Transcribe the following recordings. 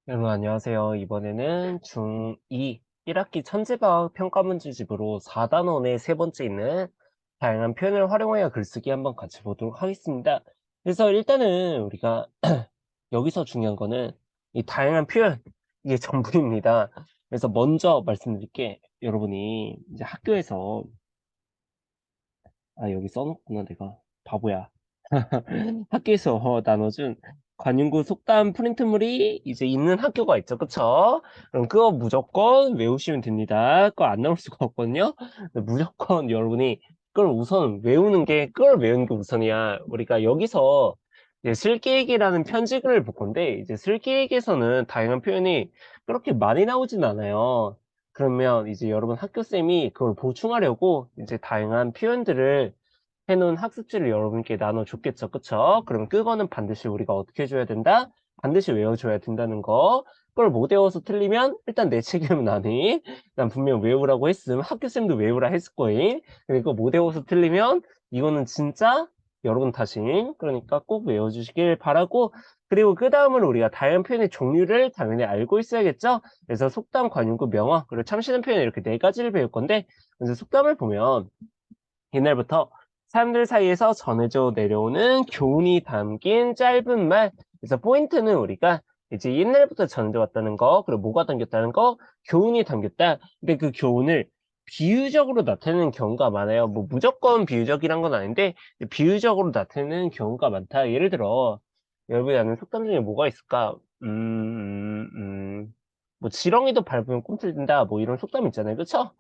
여러분 안녕하세요. 이번에는 중2 1학기 천재과학 평가문제집으로 4단원의 세 번째 있는 다양한 표현을 활용하여 글쓰기 한번 같이 보도록 하겠습니다. 그래서 일단은 우리가 여기서 중요한 거는 이 다양한 표현, 이게 전부입니다. 그래서 먼저 말씀드릴 게 여러분이 이제 학교에서 여기 써놓구나 내가 바보야. 학교에서 나눠준 관용구 속담 프린트물이 이제 있는 학교가 있죠. 그쵸? 그럼 그거 무조건 외우시면 됩니다. 그거 안 나올 수가 없거든요. 무조건 여러분이 그걸 우선 외우는 게, 그걸 외우는 게 우선이야. 우리가 여기서 이제 슬기얘기라는 편집을 볼 건데, 이제 슬기얘기에서는 다양한 표현이 그렇게 많이 나오진 않아요. 그러면 이제 여러분 학교쌤이 그걸 보충하려고 이제 다양한 표현들을 해놓은 학습지를 여러분께 나눠줬겠죠. 그쵸? 그럼 그거는 반드시 우리가 어떻게 해줘야 된다? 반드시 외워줘야 된다는 거. 그걸 못 외워서 틀리면 일단 내 책임은 아니. 난 분명 외우라고 했음. 학교쌤도 외우라 했을 거임. 그리고 못 외워서 틀리면 이거는 진짜 여러분 탓임. 그러니까 꼭 외워주시길 바라고, 그리고 그 다음으로 우리가 다양한 표현의 종류를 당연히 알고 있어야겠죠? 그래서 속담, 관용구, 명어, 그리고 참신한 표현 이렇게 네 가지를 배울 건데, 먼저 속담을 보면 옛날부터 사람들 사이에서 전해져 내려오는 교훈이 담긴 짧은 말. 그래서 포인트는 우리가 이제 옛날부터 전해져 왔다는 거, 그리고 뭐가 담겼다는 거, 교훈이 담겼다. 근데 그 교훈을 비유적으로 나타내는 경우가 많아요. 뭐 무조건 비유적이란 건 아닌데 비유적으로 나타내는 경우가 많다. 예를 들어 여러분이 아는 속담 중에 뭐가 있을까? 뭐 지렁이도 밟으면 꿈틀든다. 뭐 이런 속담 있잖아요. 그쵸?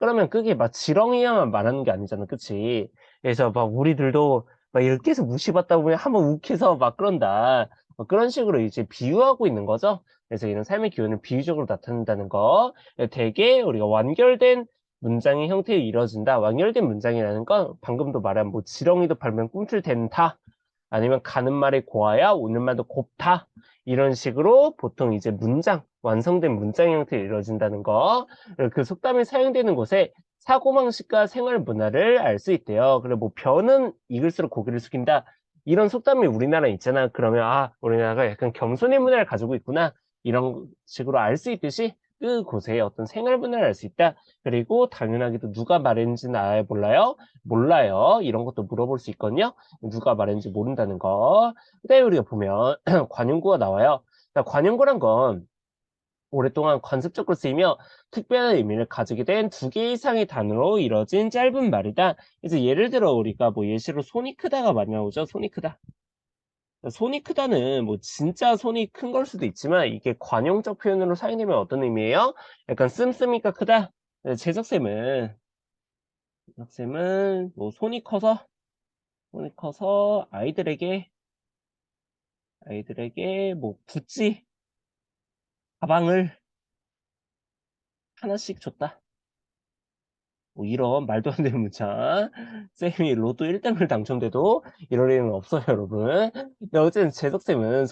그러면 그게 막 지렁이야만 말하는 게 아니잖아. 그치? 그래서 막 우리들도 막 이렇게 해서 무시받다 보면 한번 욱해서 막 그런다. 그런 식으로 이제 비유하고 있는 거죠. 그래서 이런 삶의 기운을 비유적으로 나타낸다는 거. 되게 우리가 완결된 문장의 형태로 이루어진다. 완결된 문장이라는 건 방금도 말한 뭐 지렁이도 밟으면 꿈틀댄다. 아니면 가는 말이 고와야 오는 말도 곱다. 이런 식으로 보통 이제 문장, 완성된 문장 형태로 이루어진다는 거. 그리고 그 속담이 사용되는 곳에 사고방식과 생활 문화를 알 수 있대요. 그리고 뭐 변은 익을수록 고개를 숙인다. 이런 속담이 우리나라에 있잖아. 그러면 우리나라가 약간 겸손의 문화를 가지고 있구나. 이런 식으로 알 수 있듯이 그곳의 어떤 생활 문화를 알 수 있다. 그리고 당연하게도 누가 말했는지는 몰라요? 몰라요. 이런 것도 물어볼 수 있거든요. 누가 말했는지 모른다는 거. 그다음에 우리가 보면 관용구가 나와요. 그러니까 관용구란 건 오랫동안 관습적으로 쓰이며 특별한 의미를 가지게 된 두 개 이상의 단어로 이뤄진 짧은 말이다. 그래서 예를 들어 우리가 뭐 예시로 손이 크다가 많이 나오죠. 손이 크다. 손이 크다는 뭐 진짜 손이 큰 걸 수도 있지만 이게 관용적 표현으로 사용되면 어떤 의미예요? 약간 씀씀이가 크다. 재석쌤은 뭐 손이 커서 아이들에게 뭐 구찌 가방을 하나씩 줬다. 뭐 이런 말도 안 되는 문자. 쌤이 로또 1등을 당첨돼도 이럴 일은 없어요, 여러분. 근데 어쨌든 재석쌤은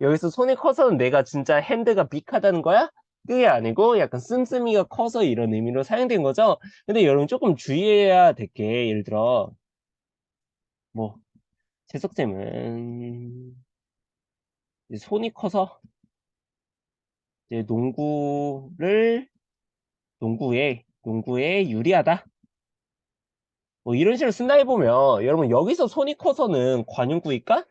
여기서 손이 커서는 내가 진짜 핸드가 빅하다는 거야? 그게 아니고 약간 씀씀이가 커서 이런 의미로 사용된 거죠. 근데 여러분 조금 주의해야 될 게, 예를 들어 뭐 재석쌤은 이제 손이 커서 이제 농구에 유리하다. 뭐 이런 식으로 쓴다 해보면 여러분 여기서 손이 커서는 관용구일까?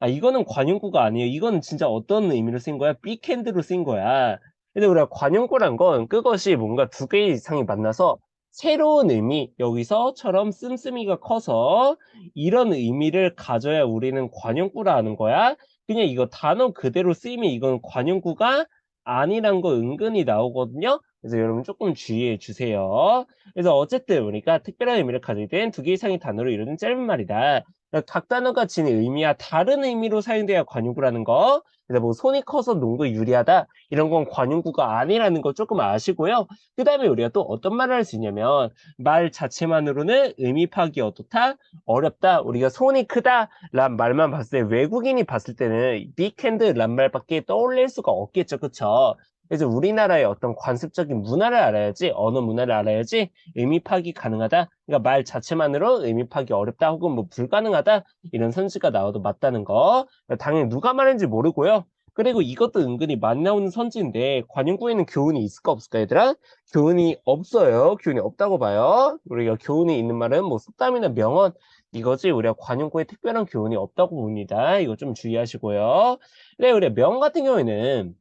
이거는 관용구가 아니에요. 이거는 진짜 어떤 의미로 쓴 거야? 빅핸드로 쓴 거야. 근데 우리가 관용구란 건 그것이 뭔가 두 개 이상이 만나서 새로운 의미, 여기서처럼 씀씀이가 커서 이런 의미를 가져야 우리는 관용구라 하는 거야. 그냥 이거 단어 그대로 쓰이면 이건 관용구가 아니란 거 은근히 나오거든요. 그래서 여러분 조금 주의해 주세요. 그래서 어쨌든 우리가 특별한 의미를 가지게 된 두 개 이상의 단어로 이루어진 짧은 말이다. 그러니까 각 단어가 지닌 의미와 다른 의미로 사용돼야 관용구라는 거. 그래서 뭐 손이 커서 농구에 유리하다 이런 건 관용구가 아니라는 거 조금 아시고요. 그 다음에 우리가 또 어떤 말을 할 수 있냐면 말 자체만으로는 의미 파악이 어떻다? 어렵다. 우리가 손이 크다 란 말만 봤을 때 외국인이 봤을 때는 빅핸드 란 말밖에 떠올릴 수가 없겠죠. 그쵸? 그래서 우리나라의 어떤 관습적인 문화를 알아야지, 언어 문화를 알아야지 의미 파악이 가능하다. 그러니까 말 자체만으로 의미 파악이 어렵다 혹은 뭐 불가능하다 이런 선지가 나와도 맞다는 거. 당연히 누가 말했는지 모르고요. 그리고 이것도 은근히 많이 나오는 선지인데 관용구에는 교훈이 있을까 없을까 얘들아? 교훈이 없어요. 교훈이 없다고 봐요. 우리가 교훈이 있는 말은 뭐 속담이나 명언 이거지 우리가 관용구에 특별한 교훈이 없다고 봅니다. 이거 좀 주의하시고요. 네, 우리 명언 같은 경우에는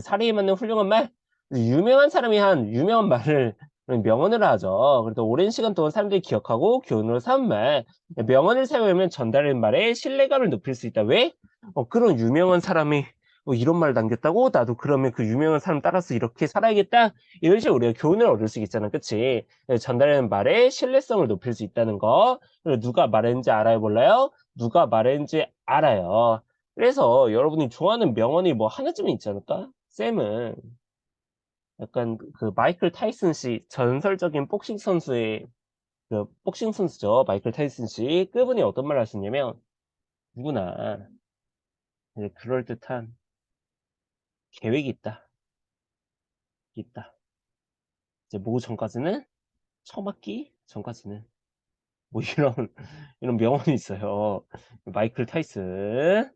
사리에 맞는 훌륭한 말, 유명한 사람이 한 유명한 말을 명언을 하죠. 그래도 오랜 시간 동안 사람들이 기억하고 교훈으로 삼은 말, 명언을 사용하면 전달하는 말에 신뢰감을 높일 수 있다. 왜? 그런 유명한 사람이 이런 말 남겼다고? 나도 그러면 그 유명한 사람 따라서 이렇게 살아야겠다? 이런 식으로 우리가 교훈을 얻을 수 있잖아. 그치? 전달하는 말에 신뢰성을 높일 수 있다는 거. 그리고 누가 말했는지 알아요? 몰라요? 누가 말했는지 알아요. 그래서 여러분이 좋아하는 명언이 뭐 하나쯤은 있지 않을까? 쌤은 약간 그 마이클 타이슨 씨 전설적인 복싱 선수의 그 복싱 선수죠. 마이클 타이슨 씨. 그분이 어떤 말을 하셨냐면 누구나 이제 그럴듯한 계획이 있다. 이제 뭐 전까지는 처맞기 전까지는 뭐 이런 이런 명언이 있어요. 마이클 타이슨.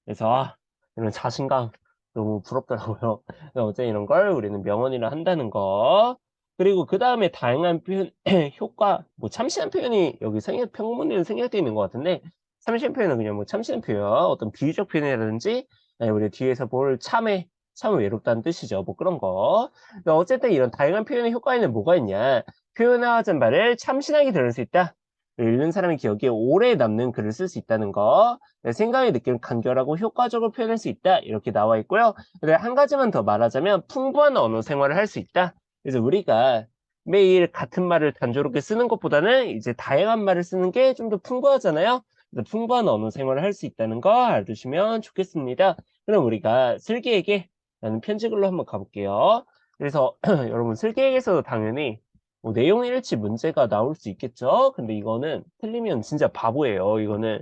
그래서 이런 자신감 너무 부럽더라고요. 그래서 어제 이런 걸 우리는 명언이라 한다는 거. 그리고 그 다음에 다양한 표현 효과 뭐 참신한 표현이 여기 평문에는 생략되어 있는 것 같은데 참신한 표현은 그냥 뭐 참신한 표현 어떤 비유적 표현이라든지 아니 우리 뒤에서 뭘 참 외롭다는 뜻이죠. 뭐 그런 거. 근데 어쨌든 이런 다양한 표현의 효과에는 뭐가 있냐. 표현하자는 말을 참신하게 들을 수 있다. 읽는 사람의 기억에 오래 남는 글을 쓸 수 있다는 거. 네, 생각의 느낌을 간결하고 효과적으로 표현할 수 있다. 이렇게 나와 있고요. 근데 한 가지만 더 말하자면 풍부한 언어 생활을 할 수 있다. 그래서 우리가 매일 같은 말을 단조롭게 쓰는 것보다는 이제 다양한 말을 쓰는 게 좀 더 풍부하잖아요. 그래서 풍부한 언어 생활을 할 수 있다는 거 알아두시면 좋겠습니다. 그럼 우리가 슬기에게 라는 편집글로 한번 가볼게요. 그래서 여러분 슬기에게서도 당연히 뭐 내용 일치 문제가 나올 수 있겠죠? 근데 이거는 틀리면 진짜 바보예요. 이거는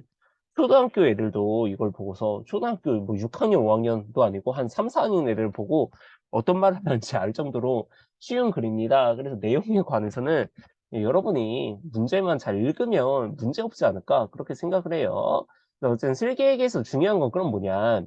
초등학교 애들도 이걸 보고서 초등학교 뭐 6학년, 5학년도 아니고 한 3, 4학년 애들 보고 어떤 말을 하는지 알 정도로 쉬운 글입니다. 그래서 내용에 관해서는 여러분이 문제만 잘 읽으면 문제 없지 않을까 그렇게 생각을 해요. 근데 어쨌든 슬기에게서 중요한 건 그럼 뭐냐.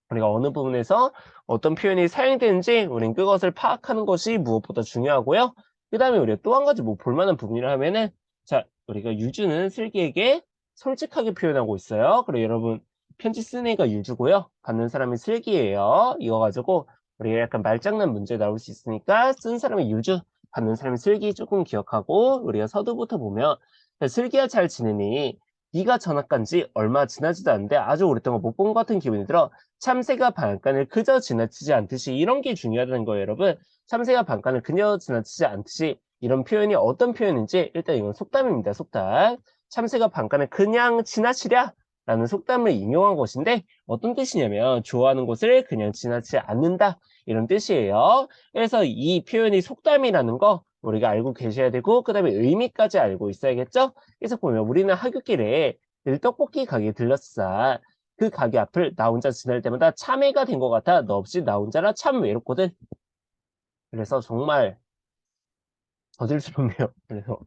우리가 어느 부분에서 어떤 표현이 사용되는지 우린 그것을 파악하는 것이 무엇보다 중요하고요. 그 다음에 우리가 또 한 가지 뭐 볼만한 부분이라 하면은 자 우리가 유주는 슬기에게 솔직하게 표현하고 있어요. 그리고 여러분 편지 쓰는 애가 유주고요. 받는 사람이 슬기예요. 이거 가지고 우리가 약간 말장난 문제 나올 수 있으니까 쓴 사람이 유주, 받는 사람이 슬기 조금 기억하고 우리가 서두부터 보면 슬기야 잘 지내니 네가 전학 간 지 얼마 지나지도 않는데 아주 오랫동안 못 본 것 같은 기분이 들어. 참새가 방앗간을 그저 지나치지 않듯이 이런 게 중요하다는 거예요, 여러분. 참새가 방앗간을 그저 지나치지 않듯이 이런 표현이 어떤 표현인지 일단 이건 속담입니다, 속담. 참새가 방앗간을 그냥 지나치랴 라는 속담을 인용한 것인데 어떤 뜻이냐면 좋아하는 곳을 그냥 지나치지 않는다 이런 뜻이에요. 그래서 이 표현이 속담이라는 거 우리가 알고 계셔야 되고 그 다음에 의미까지 알고 있어야겠죠? 그래서 보면 우리는 하굣길에 늘 떡볶이 가게에 들렀어. 그 가게 앞을 나 혼자 지날 때마다 참회가 된 것 같아. 너 없이 나 혼자라 참 외롭거든. 그래서 정말 저질스럽네요. 그래서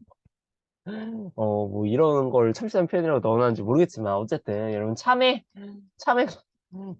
뭐 이런 걸 참신한 표현이라고 넣어놨는지 모르겠지만 어쨌든 여러분 참회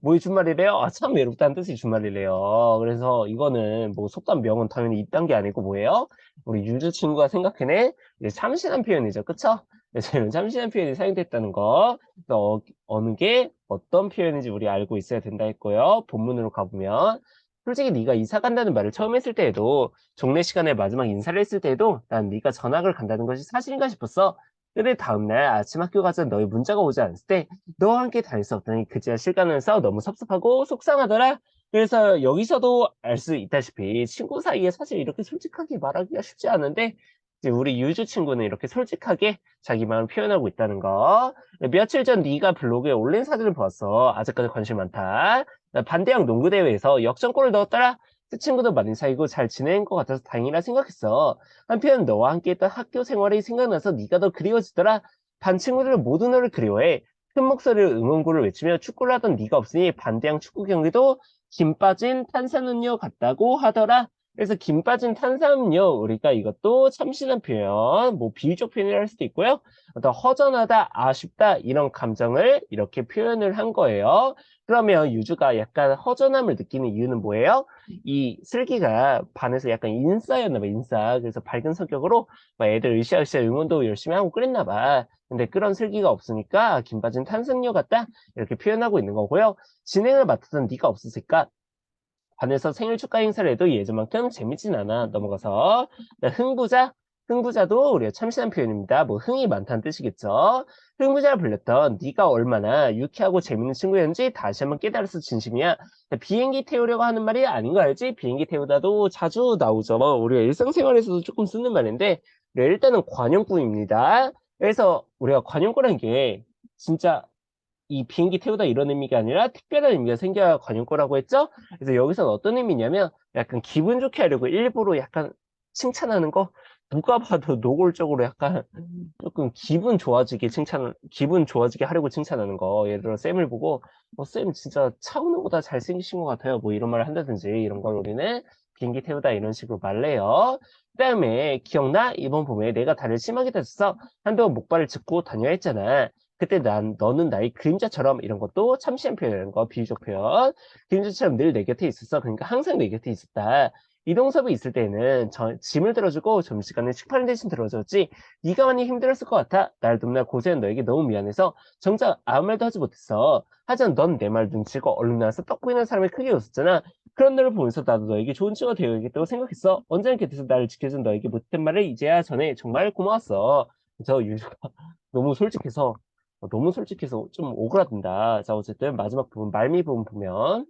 뭐의 준말이래요? 참 외롭다는 뜻이 준말이래요. 그래서 이거는 뭐 속담 명은 당연히 이딴 게 아니고 뭐예요? 우리 유주 친구가 생각해낸 이제 참신한 표현이죠. 그쵸? 그래서 이런 참신한 표현이 사용됐다는 거. 그래서 어느 게 어떤 표현인지 우리 알고 있어야 된다 했고요. 본문으로 가보면 솔직히 네가 이사 간다는 말을 처음 했을 때에도 종례 시간에 마지막 인사를 했을 때에도 난 네가 전학을 간다는 것이 사실인가 싶었어. 근데 다음날 아침 학교 가서 너의 문자가 오지 않았을 때 너와 함께 다닐 수 없다니 그제야 실감나서 너무 섭섭하고 속상하더라. 그래서 여기서도 알 수 있다시피 친구 사이에 사실 이렇게 솔직하게 말하기가 쉽지 않은데 이제 우리 유주 친구는 이렇게 솔직하게 자기 마음을 표현하고 있다는 거. 며칠 전 네가 블로그에 올린 사진을 보았어. 아직까지 관심 많다. 나 반대항 농구 대회에서 역전골을 넣었더라. 그 친구도 많이 사귀고 잘 지낸 것 같아서 다행이라 생각했어. 한편 너와 함께했던 학교 생활이 생각나서 네가 더 그리워지더라. 반 친구들은 모두 너를 그리워해. 큰 목소리로 응원구를 외치며 축구를 하던 네가 없으니 반대항 축구 경기도 김 빠진 탄산음료 같다고 하더라. 그래서 김 빠진 탄산음료 우리가 이것도 참신한 표현, 뭐 비유적 표현을 할 수도 있고요. 어떤 허전하다, 아쉽다 이런 감정을 이렇게 표현을 한 거예요. 그러면 유주가 약간 허전함을 느끼는 이유는 뭐예요? 이 슬기가 반에서 약간 인싸였나 봐, 인싸. 그래서 밝은 성격으로 막 애들 으쌰으쌰 응원도 열심히 하고 그랬나 봐. 근데 그런 슬기가 없으니까 김 빠진 탄산음료 같다 이렇게 표현하고 있는 거고요. 진행을 맡았던 네가 없었을까? 반에서 생일 축하 행사를 해도 예전만큼 재밌진 않아. 넘어가서 흥부자, 흥부자도 우리가 참신한 표현입니다. 뭐 흥이 많다는 뜻이겠죠. 흥부자를 불렸던 네가 얼마나 유쾌하고 재밌는 친구였는지 다시 한번 깨달아서 진심이야. 비행기 태우려고 하는 말이 아닌 거 알지? 비행기 태우다도 자주 나오죠. 우리가 일상생활에서도 조금 쓰는 말인데 네, 일단은 관용구입니다. 그래서 우리가 관용구라는 게 진짜 이 비행기 태우다 이런 의미가 아니라 특별한 의미가 생겨야 관용구라고 했죠? 그래서 여기서는 어떤 의미냐면 약간 기분 좋게 하려고 일부러 약간 칭찬하는 거 누가 봐도 노골적으로 약간 조금 기분 좋아지게 하려고 칭찬하는 거. 예를 들어 쌤을 보고 쌤 진짜 차은우보다 잘생기신 것 같아요. 뭐 이런 말을 한다든지 이런 걸 우리는 비행기 태우다 이런 식으로 말해요. 그다음에 기억나? 이번 봄에 내가 다리를 심하게 다쳤어. 한동안 목발을 짚고 다녀야 했잖아. 그때 너는 나의 그림자처럼 이런 것도 참신한 표현이라는 거, 비유적 표현. 그림자처럼 늘 내 곁에 있었어. 그러니까 항상 내 곁에 있었다. 이동섭이 있을 때는 짐을 들어주고 점심시간에 식판을 대신 들어줬지. 네가 많이 힘들었을 것 같아. 날 돕나 고생한 너에게 너무 미안해서 정작 아무 말도 하지 못했어. 하지만 넌 내 말 눈치고 얼른 나와서 떡 보이는 사람이 크게 웃었잖아. 그런 너를 보면서 나도 너에게 좋은 친구가 되어야겠다고 생각했어. 언제나 곁에서 나를 지켜준 너에게 못했던 말을 이제야 전해 정말 고마웠어. 그래서 유주가 너무 솔직해서 너무 솔직해서 좀 오그라든다. 자, 어쨌든 마지막 부분 말미 부분 보면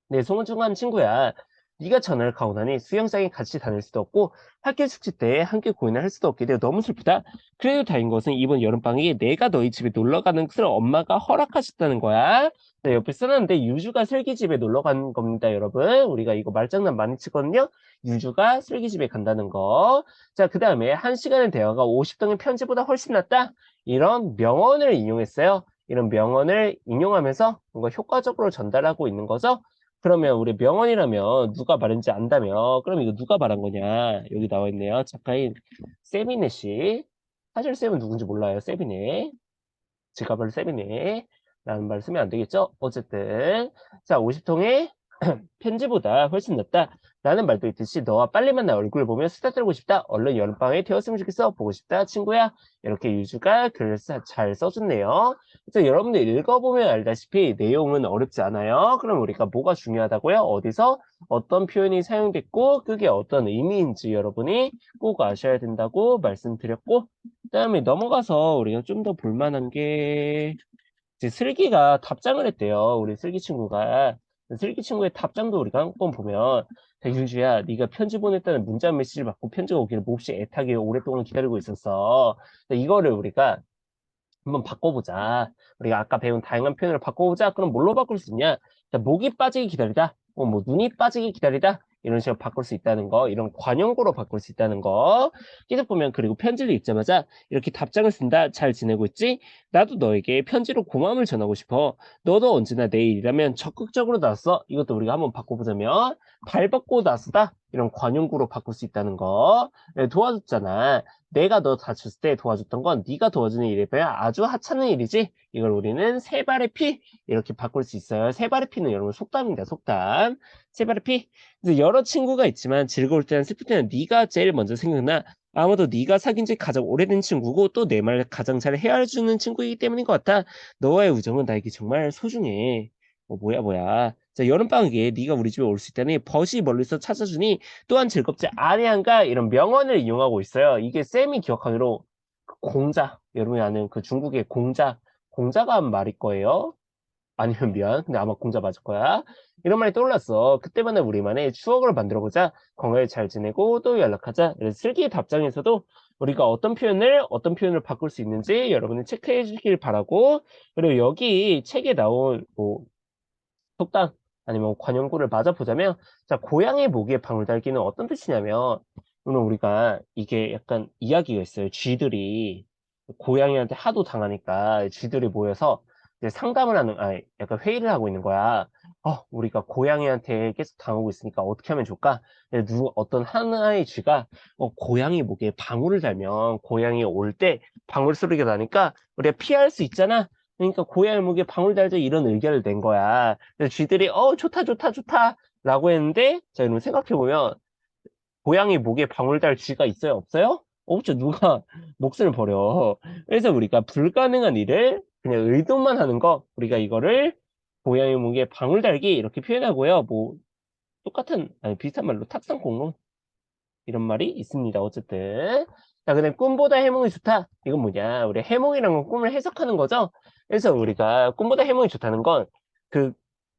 내 소중한 친구야. 네가 전화를 가고 나니 수영장에 같이 다닐 수도 없고 학교 숙제 때 함께 공연을 할 수도 없게 되어 너무 슬프다. 그래도 다행인 것은 이번 여름방학에 내가 너희 집에 놀러 가는 것을 엄마가 허락하셨다는 거야. 네, 옆에 써놨는데 유주가 슬기 집에 놀러 간 겁니다, 여러분. 우리가 이거 말장난 많이 치거든요. 유주가 슬기 집에 간다는 거. 자, 그 다음에 1시간의 대화가 50통의 편지보다 훨씬 낫다. 이런 명언을 인용했어요. 이런 명언을 인용하면서 뭔가 효과적으로 전달하고 있는 거죠. 그러면 우리 명언이라면 누가 말했는지 안다며. 그럼 이거 누가 말한 거냐? 여기 나와 있네요. 작가인 세미네 씨. 사실 쌤은 누군지 몰라요. 세미네. 제가 바로 세미네. 라는 말 쓰면 안 되겠죠? 어쨌든. 자, 50통의 편지보다 훨씬 낫다. 라는 말도 있듯이 너와 빨리 만나 얼굴 보며 수다 떨고 싶다. 얼른 여름방학이 되었으면 좋겠어. 보고 싶다. 친구야. 이렇게 유주가 글을 잘 써줬네요. 그래서 여러분들 읽어보면 알다시피 내용은 어렵지 않아요. 그럼 우리가 뭐가 중요하다고요? 어디서 어떤 표현이 사용됐고 그게 어떤 의미인지 여러분이 꼭 아셔야 된다고 말씀드렸고 그 다음에 넘어가서 우리가 좀 더 볼만한 게 이제 슬기가 답장을 했대요. 우리 슬기 친구가. 슬기 친구의 답장도 우리가 한번 보면 대준주야 네가 편지 보냈다는 문자 메시지를 받고 편지가 오기를 몹시 애타게 오랫동안 기다리고 있었어. 이거를 우리가 한번 바꿔보자. 우리가 아까 배운 다양한 표현을 바꿔보자. 그럼 뭘로 바꿀 수 있냐? 자, 목이 빠지기 기다리다. 뭐 눈이 빠지기 기다리다. 이런 식으로 바꿀 수 있다는 거. 이런 관용구로 바꿀 수 있다는 거. 계속 보면 그리고 편지를 읽자마자 이렇게 답장을 쓴다. 잘 지내고 있지? 나도 너에게 편지로 고마움을 전하고 싶어. 너도 언제나 내 일이라면 적극적으로 나섰어. 이것도 우리가 한번 바꿔보자면 발 뻗고 나서다. 이런 관용구로 바꿀 수 있다는 거. 네, 도와줬잖아. 내가 너 다쳤을 때 도와줬던 건 네가 도와주는 일이면 아주 하찮은 일이지. 이걸 우리는 세 발의 피 이렇게 바꿀 수 있어요. 세 발의 피는 여러분 속담입니다. 속담. 세 발의 피. 그래서 여러 친구가 있지만 즐거울 때랑 슬플 때는 네가 제일 먼저 생각나. 아마도 네가 사귄 지 가장 오래된 친구고 또 내 말 가장 잘 헤아려주는 친구이기 때문인 것 같아. 너와의 우정은 나에게 정말 소중해. 뭐야. 자, 여름방학에 네가 우리 집에 올 수 있다니 벗이 멀리서 찾아주니 또한 즐겁지 아니한가 이런 명언을 이용하고 있어요. 이게 쌤이 기억하기로 그 공자 여러분이 아는 그 중국의 공자가 한 말일 거예요. 아니면 미안 근데 아마 공자 맞을 거야. 이런 말이 떠올랐어. 그때만의 우리만의 추억을 만들어보자. 건강히 잘 지내고 또 연락하자. 그래서 슬기 답장에서도 우리가 어떤 표현을 바꿀 수 있는지 여러분이 체크해 주길 바라고 그리고 여기 책에 나온 뭐 속담 아니면 관용구를 맞아보자면 자 고양이 모기에 방울 달기는 어떤 뜻이냐면 오늘 우리가 이게 약간 이야기가 있어요. 쥐들이 고양이한테 하도 당하니까 쥐들이 모여서 이제 상담을 하는 약간 회의를 하고 있는 거야. 우리가 고양이한테 계속 당하고 있으니까 어떻게 하면 좋을까? 어떤 하나의 쥐가, 고양이 목에 방울을 달면 고양이 올 때 방울 소리가 나니까 우리가 피할 수 있잖아? 그러니까 고양이 목에 방울 달자 이런 의견을 낸 거야. 그래서 쥐들이, 좋다, 좋다, 좋다. 라고 했는데, 자, 여러분 생각해보면, 고양이 목에 방울 달 쥐가 있어요? 없어요? 없죠. 누가 목숨을 버려. 그래서 우리가 불가능한 일을 그냥 의도만 하는 거, 우리가 이거를 고양이 목에 방울 달기 이렇게 표현하고요. 뭐 똑같은 아니 비슷한 말로 탁상공론 이런 말이 있습니다. 어쨌든 자, 그다음 꿈보다 해몽이 좋다. 이건 뭐냐? 우리 해몽이란 건 꿈을 해석하는 거죠. 그래서 우리가 꿈보다 해몽이 좋다는 건 그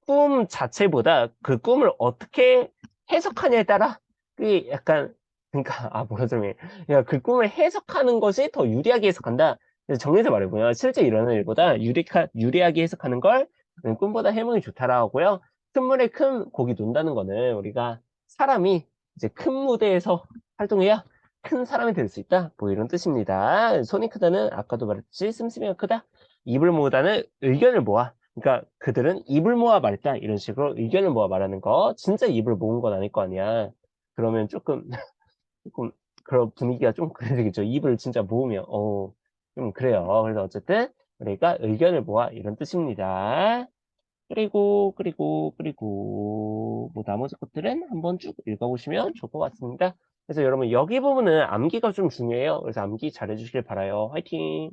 꿈 자체보다 그 꿈을 어떻게 해석하냐에 따라 그게 약간 그러니까 뭐라 설명해? 그러니까 그 꿈을 해석하는 것이 더 유리하게 해석한다. 그래서 정리해서 말해보면 실제 일어나는 일보다 유리하게 해석하는 걸 꿈보다 해몽이 좋다라고 하고요. 큰 물에 큰 고기 논다는 거는 우리가 사람이 이제 큰 무대에서 활동해야 큰 사람이 될 수 있다. 뭐 이런 뜻입니다. 손이 크다는 아까도 말했듯이 씀씀이가 크다. 입을 모으다는 의견을 모아. 그러니까 그들은 입을 모아 말했다. 이런 식으로 의견을 모아 말하는 거. 진짜 입을 모은 건 아닐 거 아니야. 그러면 조금 조금 그런 분위기가 좀 그래야 되겠죠. 입을 진짜 모으면 좀 그래요. 그래서 어쨌든 우리가 의견을 모아 이런 뜻입니다. 그리고 뭐 나머지 것들은 한번 쭉 읽어보시면 좋을 것 같습니다. 그래서 여러분 여기 부분은 암기가 좀 중요해요. 그래서 암기 잘해주시길 바라요. 화이팅!